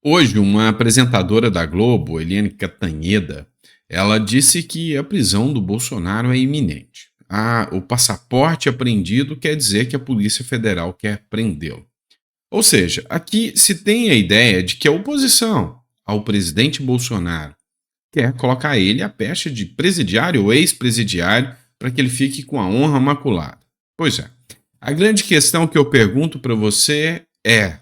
Hoje, uma apresentadora da Globo, Eliane Cantanheda, ela disse que a prisão do Bolsonaro é iminente. O passaporte apreendido quer dizer que a Polícia Federal quer prendê-lo. Ou seja, aqui se tem a ideia de que a oposição ao presidente Bolsonaro quer colocar ele a pecha de presidiário ou ex-presidiário para que ele fique com a honra maculada. Pois é. A grande questão que eu pergunto para você é: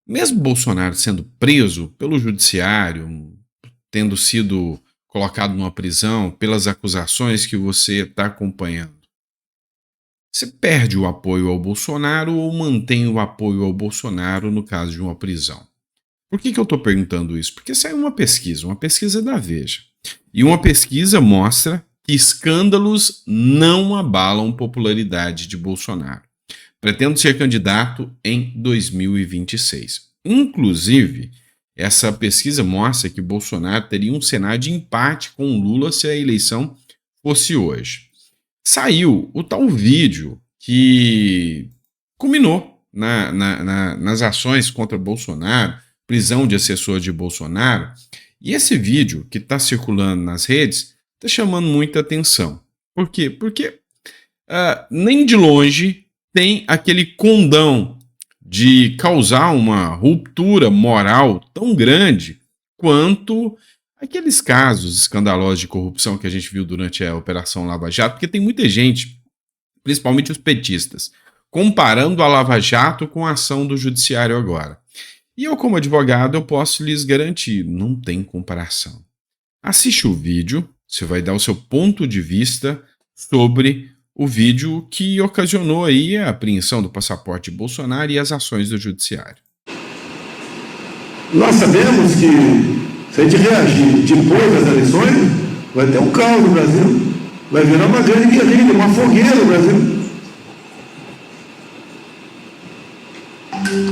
mesmo Bolsonaro sendo preso pelo judiciário, tendo sido colocado numa prisão pelas acusações que você está acompanhando, você perde o apoio ao Bolsonaro ou mantém o apoio ao Bolsonaro no caso de uma prisão? Por que eu estou perguntando isso? Porque saiu uma pesquisa da Veja. E uma pesquisa mostra que escândalos não abalam a popularidade de Bolsonaro. Pretendo ser candidato em 2026. Inclusive, essa pesquisa mostra que Bolsonaro teria um cenário de empate com Lula se a eleição fosse hoje. Saiu o tal vídeo que culminou nas ações contra Bolsonaro, prisão de assessor de Bolsonaro, e esse vídeo que está circulando nas redes está chamando muita atenção. Por quê? Porque nem de longe tem aquele condão de causar uma ruptura moral tão grande quanto aqueles casos escandalosos de corrupção que a gente viu durante a Operação Lava Jato, porque tem muita gente, principalmente os petistas, comparando a Lava Jato com a ação do judiciário agora. E eu, como advogado, eu posso lhes garantir, não tem comparação. Assiste o vídeo, você vai dar o seu ponto de vista sobre o vídeo que ocasionou aí a apreensão do passaporte de Bolsonaro e as ações do judiciário. Nós sabemos que se a gente reagir depois das eleições, vai ter um caos no Brasil, vai virar uma grande guerrilha, uma fogueira no Brasil.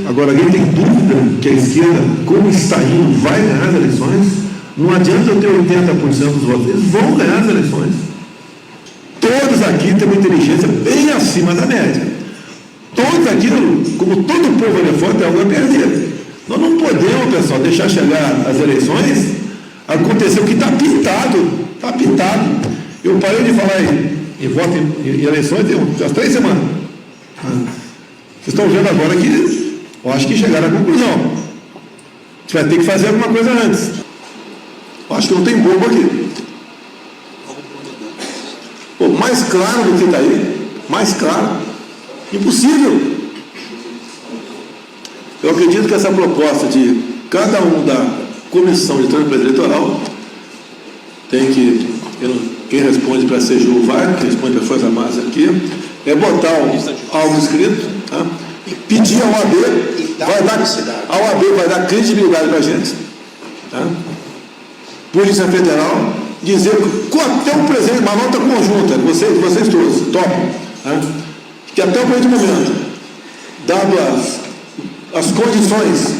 Agora, alguém tem dúvida que a esquerda, como está indo, vai ganhar as eleições? Não adianta eu ter 80% dos votos, eles vão ganhar as eleições. Todos aqui têm uma inteligência bem acima da média. Todos aqui, como todo o povo ali fora, tem algo a perder. Nós não podemos, pessoal, deixar chegar as eleições, acontecer o que está pintado. Está pintado. Eu parei de falar em voto em eleições tem umas 3 semanas. Vocês estão vendo agora que eu acho que chegaram à conclusão. A gente vai ter que fazer alguma coisa antes. Eu acho que não tem bobo aqui. Pô, mais claro do que está aí, mais claro. Impossível. Eu acredito que essa proposta de cada um da comissão de transparência eleitoral tem que, quem responde para a CGU vai, quem responde para a Força Armada aqui, é botar algo escrito, tá? E pedir ao OAB, a OAB vai dar credibilidade para a gente, tá? Polícia Federal, dizer que até o presente, uma nota conjunta, vocês todos, topam, tá? Que até o presente momento, dado as condições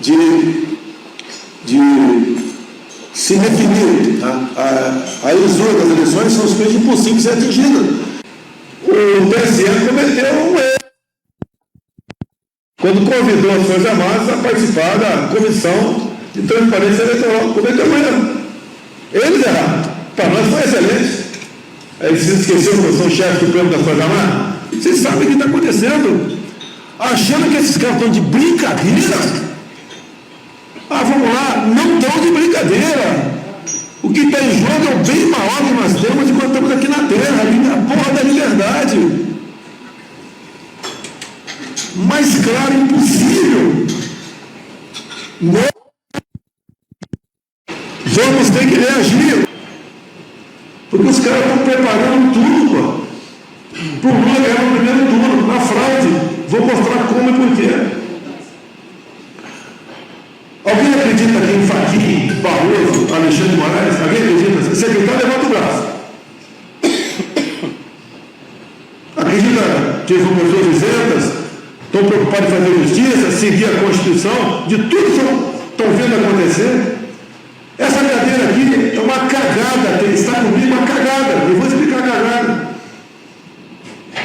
de se definir, tá? A lisura das eleições são simplesmente impossíveis de ser atingida. O TSE cometeu um erro quando convidou as Forças Armadas a participar da Comissão de Transparência Eleitoral. Cometeu um erro. Eles erraram. Para nós foi excelente. Aí vocês esqueceram que eu sou o chefe supremo das Forças Armadas? Vocês sabem o que está acontecendo. Achando que esses caras estão de brincadeira. Vamos lá, não estão de brincadeira. O que está em jogo é o bem maior que nós temos enquanto estamos aqui na Terra, a porra da liberdade. Mais claro, impossível. Vamos ter que reagir. Porque os caras estão preparando tudo, pô. Para o Lula ganhar no primeiro turno, na fraude. Vou mostrar como e por quê. Alguém acredita que em Fachin, Barroso, Alexandre de Moraes? Alguém acredita? Secretário, levanta o braço. Acredita que eles são pessoas isentas? Estão preocupados em fazer justiça, seguir a Constituição? De tudo que estão vendo acontecer? Essa cadeira aqui é uma cagada. Está comigo uma cagada. Eu vou explicar a cagada.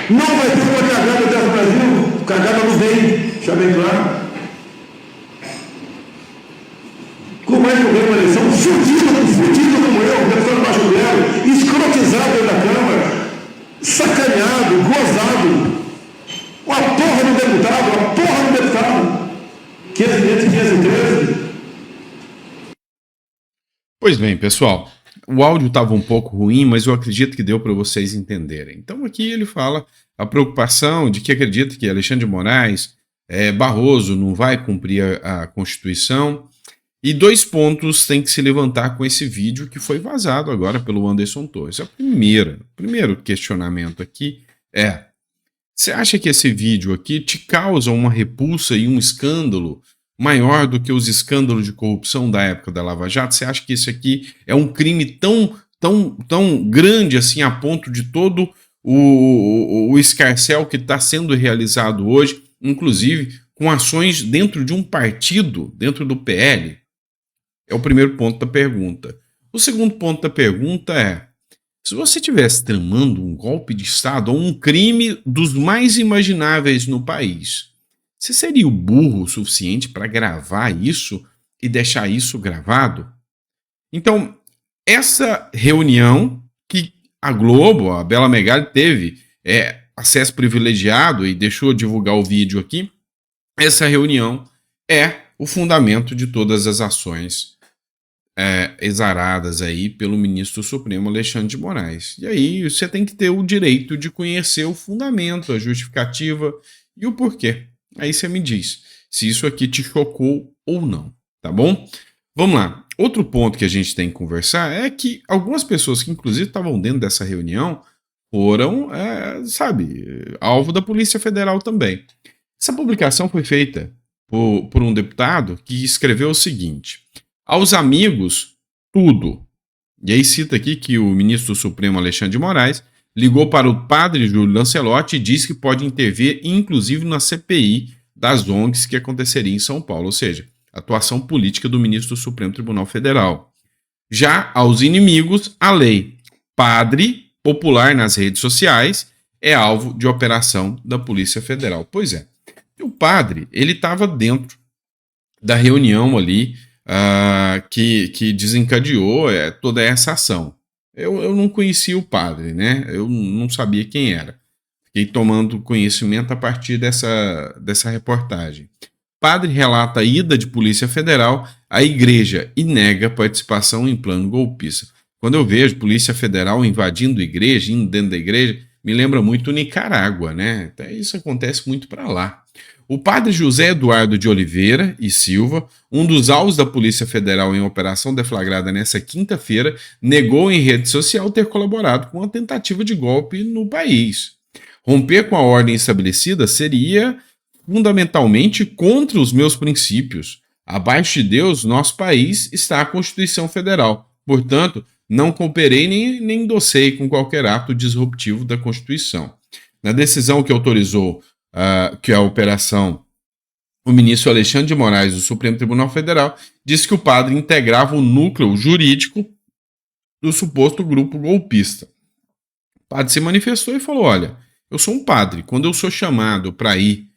Não vai ter uma cagada dessa no Brasil. Cagada no bem. Deixa bem claro. com mais de um ganho uma eleição, fudido como eu, deputado baixo clero, escrotizado dentro da Câmara, sacaneado, gozado, uma porra no deputado, 500 e 513. Pois bem, pessoal, o áudio estava um pouco ruim, mas eu acredito que deu para vocês entenderem. Então aqui ele fala a preocupação de que acredita que Alexandre de Moraes, Barroso não vai cumprir a Constituição. E 2 pontos tem que se levantar com esse vídeo que foi vazado agora pelo Anderson Torres. O primeiro questionamento aqui é: você acha que esse vídeo aqui te causa uma repulsa e um escândalo maior do que os escândalos de corrupção da época da Lava Jato? Você acha que isso aqui é um crime tão grande assim a ponto de todo o escarcéu que está sendo realizado hoje, inclusive com ações dentro de um partido, dentro do PL? É o primeiro ponto da pergunta. O segundo ponto da pergunta é: se você estivesse tramando um golpe de Estado ou um crime dos mais imagináveis no país, você seria o burro o suficiente para gravar isso e deixar isso gravado? Então, essa reunião que a Globo, a Bela Megali, teve acesso privilegiado e deixou divulgar o vídeo aqui, essa reunião é o fundamento de todas as ações exaradas aí pelo ministro Supremo Alexandre de Moraes. E aí você tem que ter o direito de conhecer o fundamento, a justificativa e o porquê. Aí você me diz se isso aqui te chocou ou não, tá bom? Vamos lá. Outro ponto que a gente tem que conversar é que algumas pessoas que inclusive estavam dentro dessa reunião foram, alvo da Polícia Federal também. Essa publicação foi feita por um deputado que escreveu o seguinte: aos amigos, tudo. E aí cita aqui que o ministro Supremo Alexandre de Moraes ligou para o padre Júlio Lancelotti e disse que pode intervir, inclusive, na CPI das ONGs que aconteceria em São Paulo, ou seja, atuação política do ministro do Supremo Tribunal Federal. Já aos inimigos, a lei padre popular nas redes sociais é alvo de operação da Polícia Federal. Pois é, o padre, ele estava dentro da reunião ali que desencadeou toda essa ação. Eu não conhecia o padre, né? Eu não sabia quem era. Fiquei tomando conhecimento a partir dessa reportagem. Padre relata a ida de Polícia Federal à igreja e nega participação em plano golpista. Quando eu vejo Polícia Federal invadindo igreja, indo dentro da igreja, me lembra muito Nicarágua, né? Até isso acontece muito para lá. O padre José Eduardo de Oliveira e Silva, um dos alvos da Polícia Federal em operação deflagrada nesta quinta-feira, negou em rede social ter colaborado com a tentativa de golpe no país. Romper com a ordem estabelecida seria fundamentalmente contra os meus princípios. Abaixo de Deus, nosso país está a Constituição Federal. Portanto, não cooperei nem endossei com qualquer ato disruptivo da Constituição. Na decisão que autorizou que a operação, o ministro Alexandre de Moraes, do Supremo Tribunal Federal, disse que o padre integrava o núcleo jurídico do suposto grupo golpista. O padre se manifestou e falou: olha, eu sou um padre, quando eu sou chamado para ir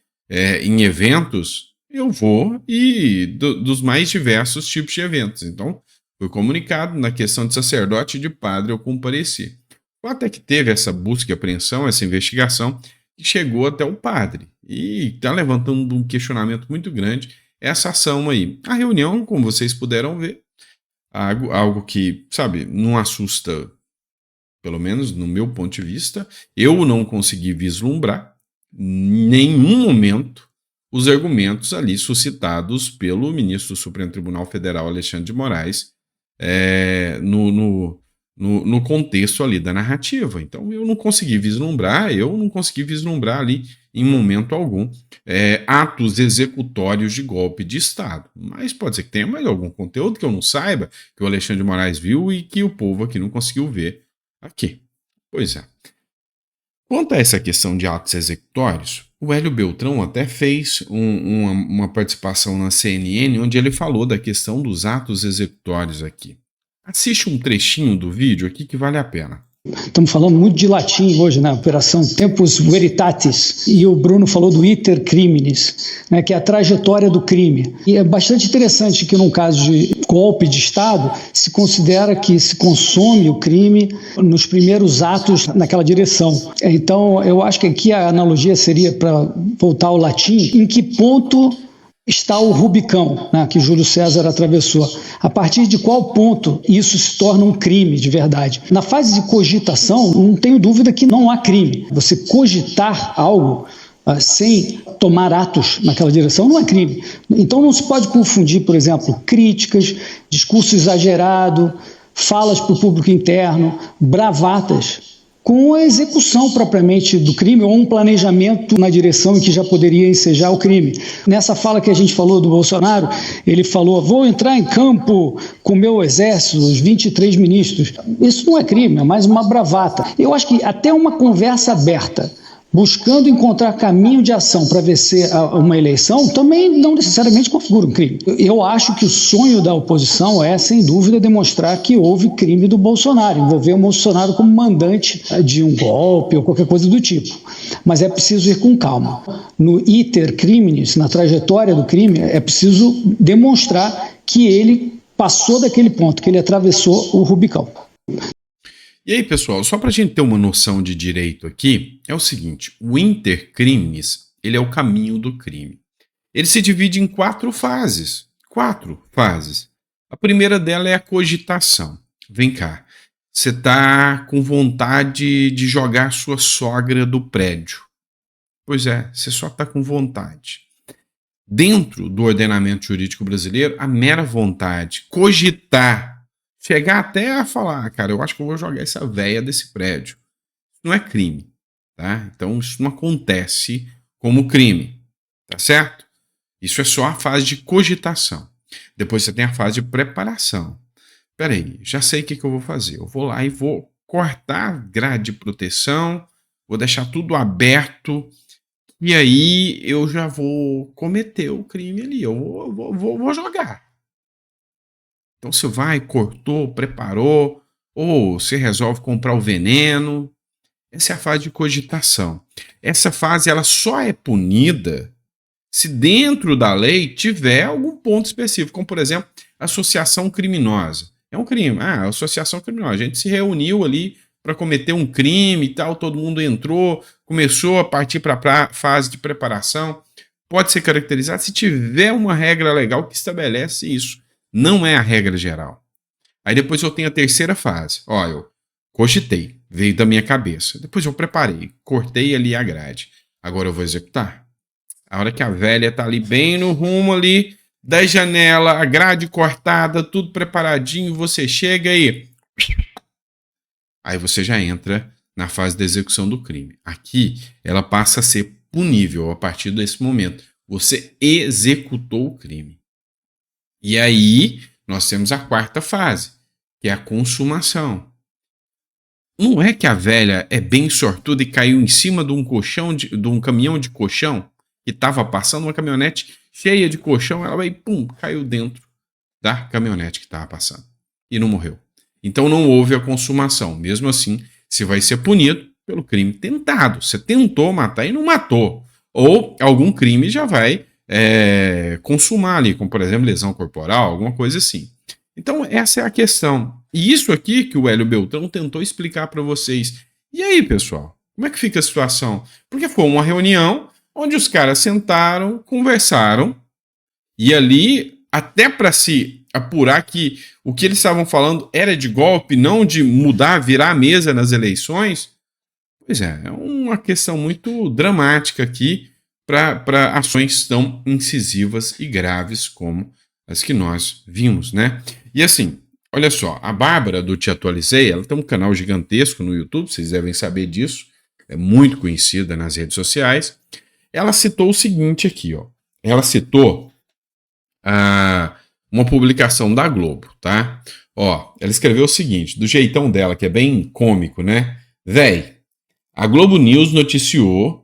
em eventos, eu vou e dos mais diversos tipos de eventos. Então, foi comunicado na questão de sacerdote e de padre, eu compareci. Até que teve essa busca e apreensão, essa investigação, que chegou até o padre. E está levantando um questionamento muito grande essa ação aí. A reunião, como vocês puderam ver, algo que, não assusta, pelo menos no meu ponto de vista. Eu não consegui vislumbrar em nenhum momento os argumentos ali suscitados pelo ministro do Supremo Tribunal Federal, Alexandre de Moraes, no contexto ali da narrativa. Então eu não consegui vislumbrar ali em momento algum atos executórios de golpe de Estado. Mas pode ser que tenha mais algum conteúdo que eu não saiba, que o Alexandre de Moraes viu e que o povo aqui não conseguiu ver aqui. Pois é. Quanto a essa questão de atos executórios, o Hélio Beltrão até fez uma participação na CNN onde ele falou da questão dos atos executórios aqui. Assiste um trechinho do vídeo aqui que vale a pena. Estamos falando muito de latim hoje, né? Operação Tempus Veritatis. E o Bruno falou do iter criminis, né? Que é a trajetória do crime. E é bastante interessante que, num caso de golpe de Estado, se considera que se consome o crime nos primeiros atos naquela direção. Então, eu acho que aqui a analogia seria, para voltar ao latim, em que ponto está o Rubicão, né, que Júlio César atravessou. A partir de qual ponto isso se torna um crime de verdade? Na fase de cogitação, não tenho dúvida que não há crime. Você cogitar algo sem tomar atos naquela direção não é crime. Então não se pode confundir, por exemplo, críticas, discurso exagerado, falas para o público interno, bravatas, com a execução propriamente do crime ou um planejamento na direção em que já poderia ensejar o crime. Nessa fala que a gente falou do Bolsonaro, ele falou: vou entrar em campo com o meu exército, os 23 ministros. Isso não é crime, é mais uma bravata. Eu acho que até uma conversa aberta, buscando encontrar caminho de ação para vencer uma eleição, também não necessariamente configura um crime. Eu acho que o sonho da oposição é, sem dúvida, demonstrar que houve crime do Bolsonaro, envolver o Bolsonaro como mandante de um golpe ou qualquer coisa do tipo. Mas é preciso ir com calma. No iter criminis, na trajetória do crime, é preciso demonstrar que ele passou daquele ponto, que ele atravessou o Rubicão. E aí, pessoal, só para a gente ter uma noção de direito aqui, é o seguinte: o iter criminis, ele é o caminho do crime. Ele se divide em 4 fases. 4 fases. A primeira dela é a cogitação. Vem cá, você está com vontade de jogar sua sogra do prédio. Pois é, você só está com vontade. Dentro do ordenamento jurídico brasileiro, a mera vontade, cogitar, chegar até a falar: cara, eu acho que eu vou jogar essa véia desse prédio, não é crime, tá? Então isso não acontece como crime, tá certo? Isso é só a fase de cogitação. Depois você tem a fase de preparação. Peraí, já sei o que eu vou fazer. Eu vou lá e vou cortar a grade de proteção, vou deixar tudo aberto, e aí eu já vou cometer o crime ali, eu vou jogar. Então você vai, cortou, preparou, ou você resolve comprar o veneno. Essa é a fase de cogitação. Essa fase ela só é punida se dentro da lei tiver algum ponto específico, como por exemplo, associação criminosa. É um crime. Associação criminosa. A gente se reuniu ali para cometer um crime e tal, todo mundo entrou, começou a partir para a fase de preparação. Pode ser caracterizado se tiver uma regra legal que estabelece isso. Não é a regra geral. Aí depois eu tenho a terceira fase. Eu cogitei, veio da minha cabeça. Depois eu preparei, cortei ali a grade. Agora eu vou executar. A hora que a velha tá ali bem no rumo ali da janela, a grade cortada, tudo preparadinho, você chega aí. Aí você já entra na fase da execução do crime. Aqui ela passa a ser punível a partir desse momento. Você executou o crime. E aí nós temos a quarta fase, que é a consumação. Não é que a velha é bem sortuda e caiu em cima de um caminhão de colchão que estava passando, uma caminhonete cheia de colchão, ela vai pum, caiu dentro da caminhonete que estava passando e não morreu. Então não houve a consumação. Mesmo assim, você vai ser punido pelo crime tentado. Você tentou matar e não matou. Ou algum crime já vai consumar ali, como por exemplo lesão corporal, alguma coisa assim. Então essa é a questão. E isso aqui que o Hélio Beltrão tentou explicar para vocês. E aí, pessoal, como é que fica a situação? Porque foi uma reunião onde os caras sentaram, conversaram, e ali, até para se apurar que o que eles estavam falando era de golpe, não de mudar, virar a mesa nas eleições. Pois é uma questão muito dramática aqui para ações tão incisivas e graves como as que nós vimos, né? E assim, olha só, a Bárbara do Te Atualizei, ela tem um canal gigantesco no YouTube, vocês devem saber disso, é muito conhecida nas redes sociais. Ela citou o seguinte aqui, ó. Ela citou uma publicação da Globo, tá? Ela escreveu o seguinte, do jeitão dela, que é bem cômico, né? Véi, a Globo News noticiou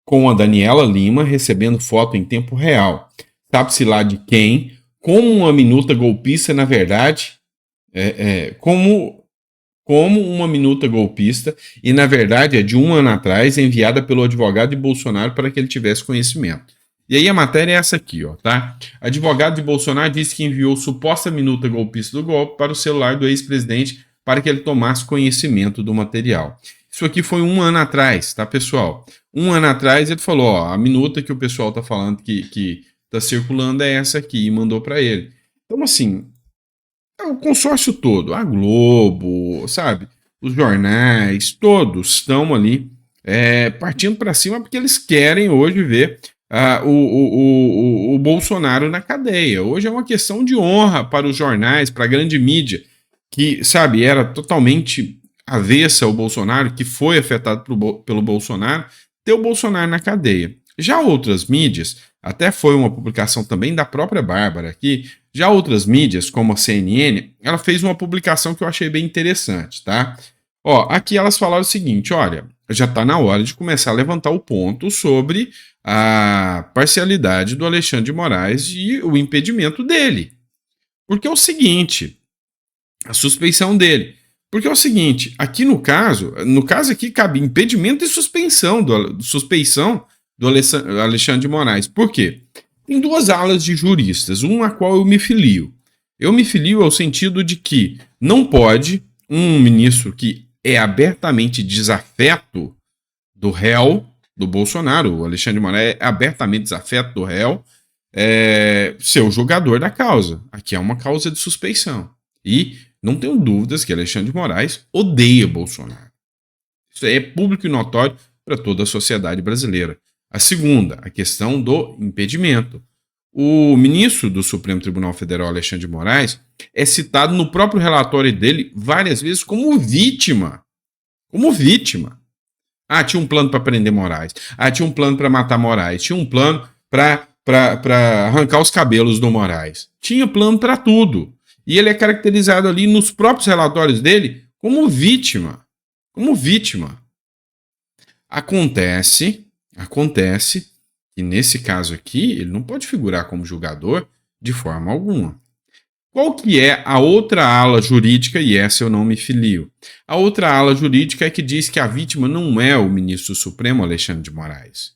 com a Daniela Lima recebendo foto em tempo real. Sabe-se lá de quem, como uma minuta golpista, na verdade, como como uma minuta golpista e, na verdade, é de um ano atrás, enviada pelo advogado de Bolsonaro para que ele tivesse conhecimento. E aí a matéria é essa aqui, ó, tá? Advogado de Bolsonaro disse que enviou suposta minuta golpista do golpe para o celular do ex-presidente para que ele tomasse conhecimento do material. Isso aqui foi um ano atrás, tá, pessoal? Um ano atrás ele falou, ó, a minuta que o pessoal tá falando que tá circulando é essa aqui e mandou para ele. Então, assim, o consórcio todo, a Globo, sabe? Os jornais, todos estão ali partindo para cima porque eles querem hoje ver o Bolsonaro na cadeia. Hoje é uma questão de honra para os jornais, para a grande mídia, que, sabe, era totalmente avessa ao Bolsonaro, que foi afetado pelo Bolsonaro, ter o Bolsonaro na cadeia. Já outras mídias, até foi uma publicação também da própria Bárbara aqui, já outras mídias, como a CNN, ela fez uma publicação que eu achei bem interessante, tá? Ó, aqui elas falaram o seguinte, olha, já está na hora de começar a levantar o ponto sobre a parcialidade do Alexandre de Moraes e o impedimento dele. Porque é o seguinte, a suspeição dele. Porque é o seguinte, aqui no caso aqui cabe impedimento e suspeição do Alexandre de Moraes. Por quê? Tem duas alas de juristas, uma a qual eu me filio. Eu me filio ao sentido de que não pode um ministro que é abertamente desafeto do réu, do Bolsonaro, o Alexandre de Moraes é abertamente desafeto do réu, ser o julgador da causa. Aqui é uma causa de suspeição. E não tenho dúvidas que Alexandre de Moraes odeia Bolsonaro. Isso é público e notório para toda a sociedade brasileira. A segunda, a questão do impedimento. O ministro do Supremo Tribunal Federal, Alexandre de Moraes, é citado no próprio relatório dele várias vezes como vítima. Como vítima. Ah, tinha um plano para prender Moraes. Ah, tinha um plano para matar Moraes. Tinha um plano para arrancar os cabelos do Moraes. Tinha plano para tudo. E ele é caracterizado ali nos próprios relatórios dele como vítima. Como vítima. Acontece que nesse caso aqui, ele não pode figurar como julgador de forma alguma. Qual que é a outra ala jurídica, e essa eu não me filio? A outra ala jurídica é que diz que a vítima não é o ministro Supremo Alexandre de Moraes.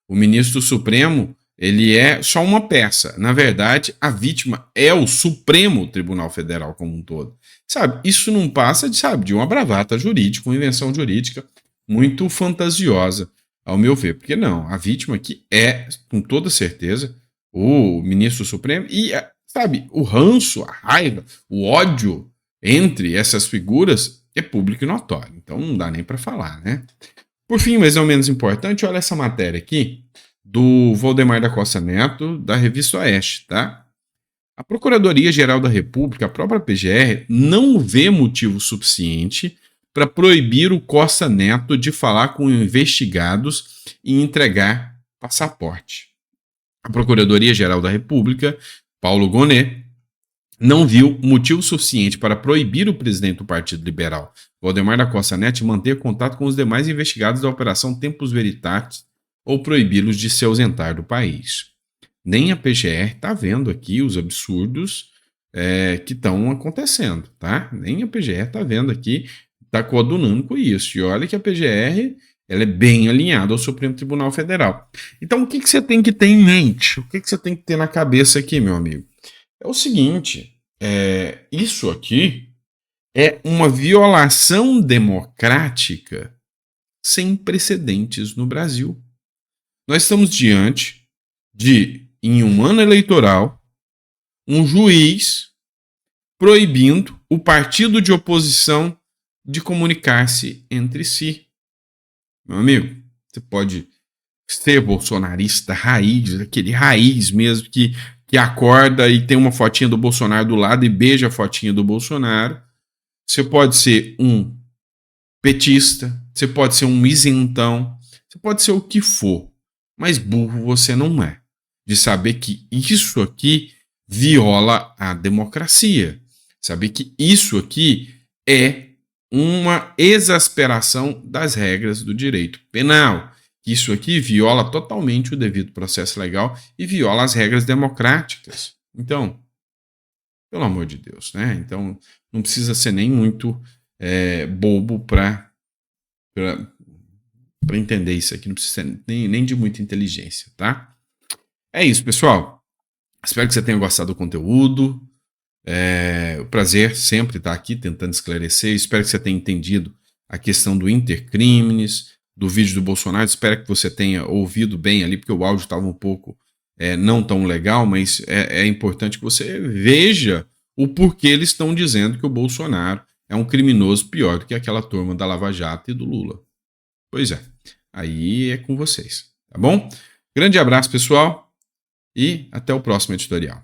O ministro Supremo, ele é só uma peça. Na verdade, a vítima é o Supremo Tribunal Federal como um todo. Sabe, isso não passa de uma bravata jurídica, uma invenção jurídica muito fantasiosa, ao meu ver. Porque não, a vítima aqui é, com toda certeza, o ministro Supremo e, sabe, o ranço, a raiva, o ódio entre essas figuras é público e notório. Então não dá nem para falar, né? Por fim, mas não menos importante, olha essa matéria aqui do Valdemar da Costa Neto, da revista Oeste, tá? A Procuradoria-Geral da República, a própria PGR, não vê motivo suficiente para proibir o Costa Neto de falar com investigados e entregar passaporte. A Procuradoria-Geral da República, Paulo Gonet, não viu motivo suficiente para proibir o presidente do Partido Liberal, Valdemar da Costa Neto, de manter contato com os demais investigados da Operação Tempus Veritatis ou proibi-los de se ausentar do país. Nem a PGR está vendo aqui os absurdos que estão acontecendo, tá? Nem a PGR está vendo aqui, está coadunando com isso. E olha que a PGR ela é bem alinhada ao Supremo Tribunal Federal. Então, o que você tem que ter em mente? O que você tem que ter na cabeça aqui, meu amigo? É o seguinte, isso aqui é uma violação democrática sem precedentes no Brasil. Nós estamos diante de, em um ano eleitoral, um juiz proibindo o partido de oposição de comunicar-se entre si. Meu amigo, você pode ser bolsonarista raiz, aquele raiz mesmo que acorda e tem uma fotinha do Bolsonaro do lado e beija a fotinha do Bolsonaro. Você pode ser um petista, você pode ser um isentão, você pode ser o que for, mas burro você não é. De saber que isso aqui viola a democracia. Saber que isso aqui é uma exasperação das regras do direito penal. Isso aqui viola totalmente o devido processo legal e viola as regras democráticas. Então, pelo amor de Deus, né? Então, não precisa ser nem muito bobo para entender isso aqui. Não precisa nem de muita inteligência, tá? É isso, pessoal. Espero que você tenha gostado do conteúdo. O prazer sempre estar aqui tentando esclarecer. Espero que você tenha entendido a questão do intercrimes, do vídeo do Bolsonaro. Espero que você tenha ouvido bem ali, porque o áudio estava um pouco não tão legal, mas é importante que você veja o porquê eles estão dizendo que o Bolsonaro é um criminoso pior do que aquela turma da Lava Jato e do Lula. Pois é, aí é com vocês, tá bom? Grande abraço, pessoal, e até o próximo editorial.